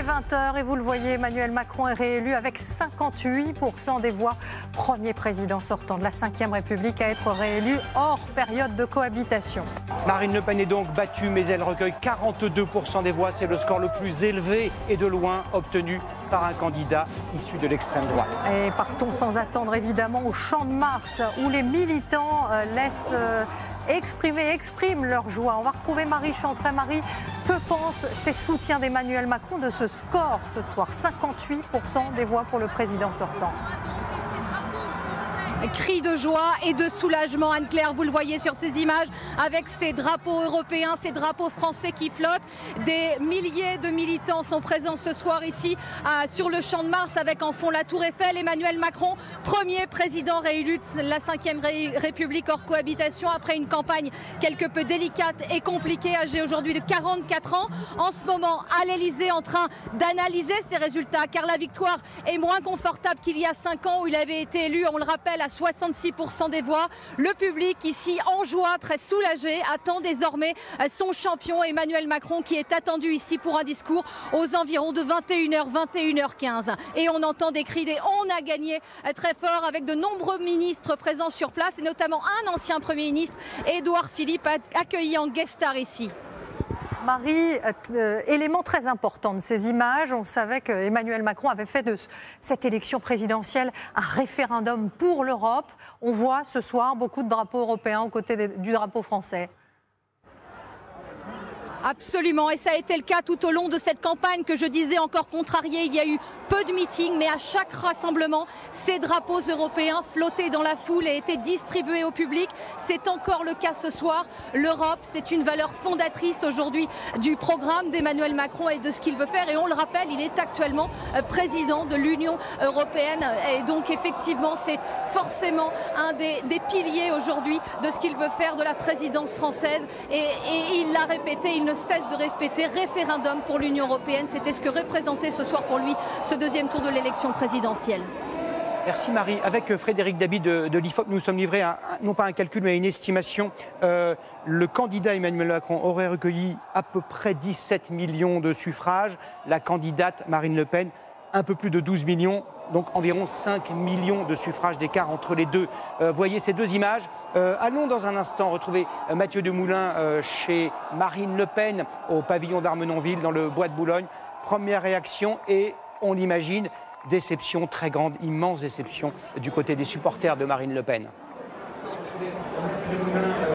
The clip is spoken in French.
est 20 h et vous le voyez, Emmanuel Macron est réélu avec 58% des voix. Premier président sortant de la Ve République à être réélu hors période de cohabitation. Marine Le Pen est donc battue, mais elle recueille 42% des voix. C'est le score le plus élevé et de loin obtenu par un candidat issu de l'extrême droite. Et partons sans attendre évidemment au Champ de Mars où les militants expriment leur joie. On va retrouver Marie Chantray. Marie, que pensent ces soutiens d'Emmanuel Macron de ce score ce soir? 58% des voix pour le président sortant. Cris de joie et de soulagement, Anne-Claire, vous le voyez sur ces images avec ces drapeaux européens, ces drapeaux français qui flottent. Des milliers de militants sont présents ce soir ici sur le Champ de Mars avec en fond la Tour Eiffel. Emmanuel Macron, premier président réélu de la Ve République hors cohabitation après une campagne quelque peu délicate et compliquée, âgé aujourd'hui de 44 ans. En ce moment, à l'Elysée, en train d'analyser ses résultats car la victoire est moins confortable qu'il y a 5 ans où il avait été élu, on le rappelle, à 66% des voix. Le public ici en joie, très soulagé, attend désormais son champion Emmanuel Macron qui est attendu ici pour un discours aux environs de 21 h, 21 h 15. Et on entend des cris « on a gagné » très fort avec de nombreux ministres présents sur place et notamment un ancien Premier ministre, Édouard Philippe, accueilli en guest star ici. Marie, élément très important de ces images, on savait qu'Emmanuel Macron avait fait de cette élection présidentielle un référendum pour l'Europe. On voit ce soir beaucoup de drapeaux européens aux côtés du drapeau français. Absolument, et ça a été le cas tout au long de cette campagne que je disais encore contrariée. Il y a eu peu de meetings, mais à chaque rassemblement, ces drapeaux européens flottaient dans la foule et étaient distribués au public. C'est encore le cas ce soir. L'Europe, c'est une valeur fondatrice aujourd'hui du programme d'Emmanuel Macron et de ce qu'il veut faire. Et on le rappelle, il est actuellement président de l'Union européenne. Et donc effectivement, c'est forcément un des piliers aujourd'hui de ce qu'il veut faire de la présidence française. Et il l'a répété, il ne cesse de répéter référendum pour l'Union européenne. C'était ce que représentait ce soir pour lui ce deuxième tour de l'élection présidentielle. Merci Marie. Avec Frédéric Dabi de l'IFOP, nous sommes livrés à, non pas un calcul, mais à une estimation. Le candidat Emmanuel Macron aurait recueilli à peu près 17 millions de suffrages. La candidate Marine Le Pen, un peu plus de 12 millions. Donc environ 5 millions de suffrages d'écart entre les deux. Voyez ces deux images. Allons dans un instant retrouver Mathieu Demoulin chez Marine Le Pen au pavillon d'Armenonville dans le bois de Boulogne. Première réaction et on l'imagine, déception très grande, immense déception du côté des supporters de Marine Le Pen.